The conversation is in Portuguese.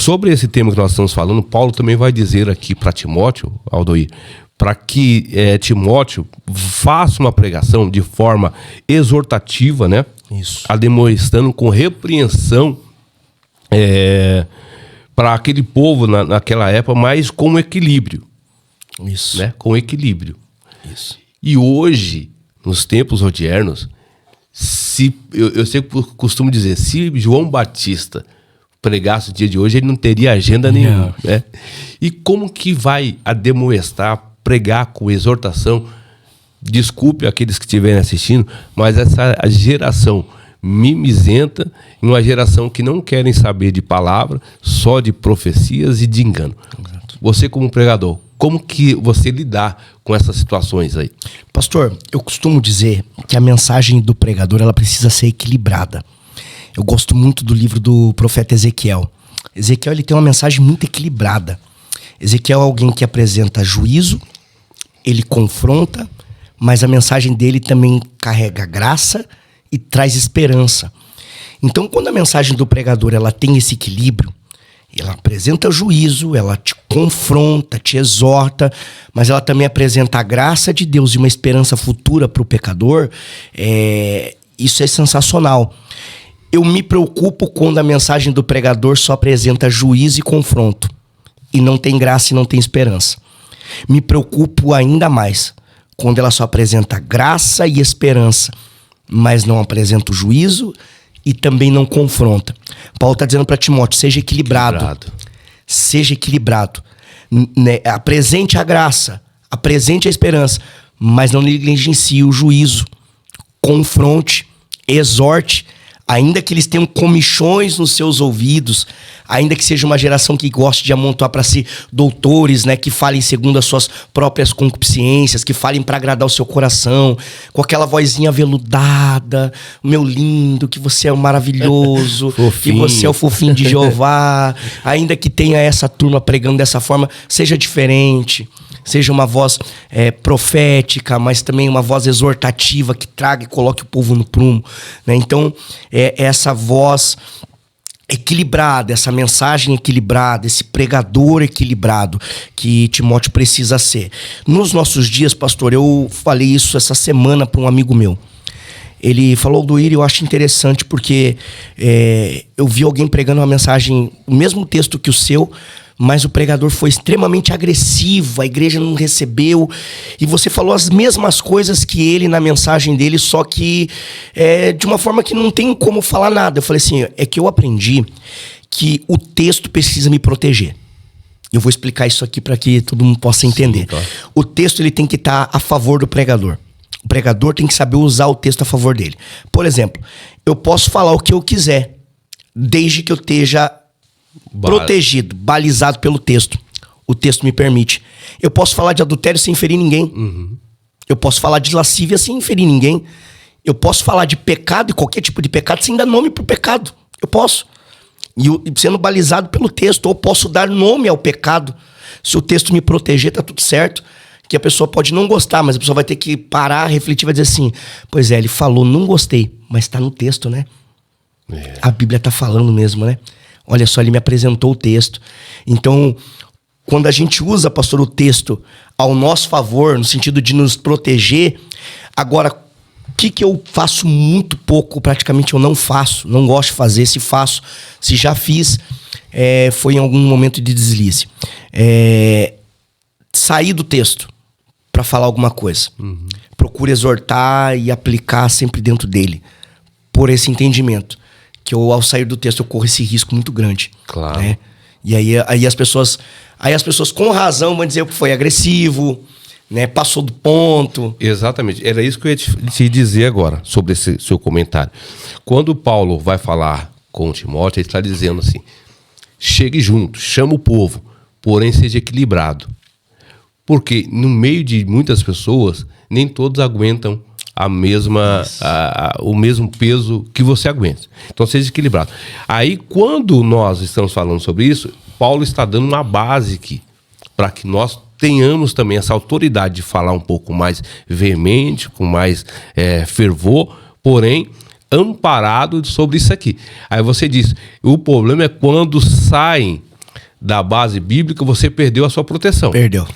Sobre esse tema que nós estamos falando, Paulo também vai dizer aqui para Timóteo, Aldoir, para que Timóteo faça uma pregação de forma exortativa, né? Isso. Ademoestando com repreensão para aquele povo naquela época, mas com equilíbrio. Isso. Né? Com equilíbrio. Isso. E hoje, nos tempos modernos, eu sempre costumo dizer, se João Batista pregasse o dia de hoje, ele não teria agenda nenhuma. Né? E como que vai ademoestar, pregar com exortação? Desculpe aqueles que estiverem assistindo, mas essa geração mimizenta, uma geração que não querem saber de palavra, só de profecias e de engano. Exato. Você como pregador, como que você lidar com essas situações aí? Pastor, eu costumo dizer que a mensagem do pregador ela precisa ser equilibrada. Eu gosto muito do livro do profeta Ezequiel. Ezequiel ele tem uma mensagem muito equilibrada. Ezequiel é alguém que apresenta juízo, ele confronta, mas a mensagem dele também carrega graça e traz esperança. Então, quando a mensagem do pregador ela tem esse equilíbrio, ela apresenta juízo, ela te confronta, te exorta, mas ela também apresenta a graça de Deus e uma esperança futura para o pecador, isso é sensacional. Eu me preocupo quando a mensagem do pregador só apresenta juízo e confronto, e não tem graça e não tem esperança. Me preocupo ainda mais quando ela só apresenta graça e esperança, mas não apresenta o juízo e também não confronta. Paulo está dizendo para Timóteo, seja equilibrado. Seja equilibrado. Apresente a graça, apresente a esperança, mas não negligencie o juízo. Confronte, exorte, ainda que eles tenham comichões nos seus ouvidos, ainda que seja uma geração que goste de amontoar para si doutores, né, que falem segundo as suas próprias concupiscências, que falem para agradar o seu coração, com aquela vozinha veludada, meu lindo, que você é o maravilhoso, que você é o fofinho de Jeová, ainda que tenha essa turma pregando dessa forma, seja diferente. Seja uma voz profética, mas também uma voz exortativa que traga e coloque o povo no prumo. Né? Então, essa voz equilibrada, essa mensagem equilibrada, esse pregador equilibrado que Timóteo precisa ser. Nos nossos dias, pastor, eu falei isso essa semana para um amigo meu. Ele falou do ir, eu acho interessante porque eu vi alguém pregando uma mensagem, o mesmo texto que o seu, mas o pregador foi extremamente agressivo, a igreja não recebeu, e você falou as mesmas coisas que ele na mensagem dele, só que de uma forma que não tem como falar nada. Eu falei assim, é que eu aprendi que o texto precisa me proteger. Eu vou explicar isso aqui para que todo mundo possa entender. Sim, tá. O texto ele tem que estar a favor do pregador. O pregador tem que saber usar o texto a favor dele. Por exemplo, eu posso falar o que eu quiser, desde que eu esteja protegido, balizado pelo texto. O texto me permite. Eu posso falar de adultério sem ferir ninguém. Uhum. Eu posso falar de lascívia sem ferir ninguém. Eu posso falar de pecado e qualquer tipo de pecado sem dar nome pro pecado. Eu posso. E sendo balizado pelo texto. Ou posso dar nome ao pecado. Se o texto me proteger, tá tudo certo. Que a pessoa pode não gostar, mas a pessoa vai ter que parar, refletir, vai dizer assim, pois ele falou, não gostei, mas tá no texto, né? A Bíblia tá falando mesmo, né? Olha só, ele me apresentou o texto. Então, quando a gente usa, pastor, o texto ao nosso favor, no sentido de nos proteger, agora, o que eu faço muito pouco, praticamente eu não faço, não gosto de fazer, se faço, se já fiz, foi em algum momento de deslize. Sair do texto para falar alguma coisa. Uhum. Procure exortar e aplicar sempre dentro dele, por esse entendimento. Que eu, ao sair do texto, eu corro esse risco muito grande. Claro. Né? E aí as pessoas com razão vão dizer que foi agressivo, né? Passou do ponto. Exatamente. Era isso que eu ia te dizer agora, sobre esse seu comentário. Quando Paulo vai falar com Timóteo, ele está dizendo assim, chegue junto, chama o povo, porém seja equilibrado. Porque no meio de muitas pessoas, nem todos aguentam o mesmo peso que você aguenta. Então seja equilibrado. Aí quando nós estamos falando sobre isso, Paulo está dando uma base aqui, para que nós tenhamos também essa autoridade de falar um pouco mais veemente, com mais fervor, porém amparado sobre isso aqui. Aí você diz, o problema é quando saem da base bíblica, você perdeu a sua proteção. Perdeu.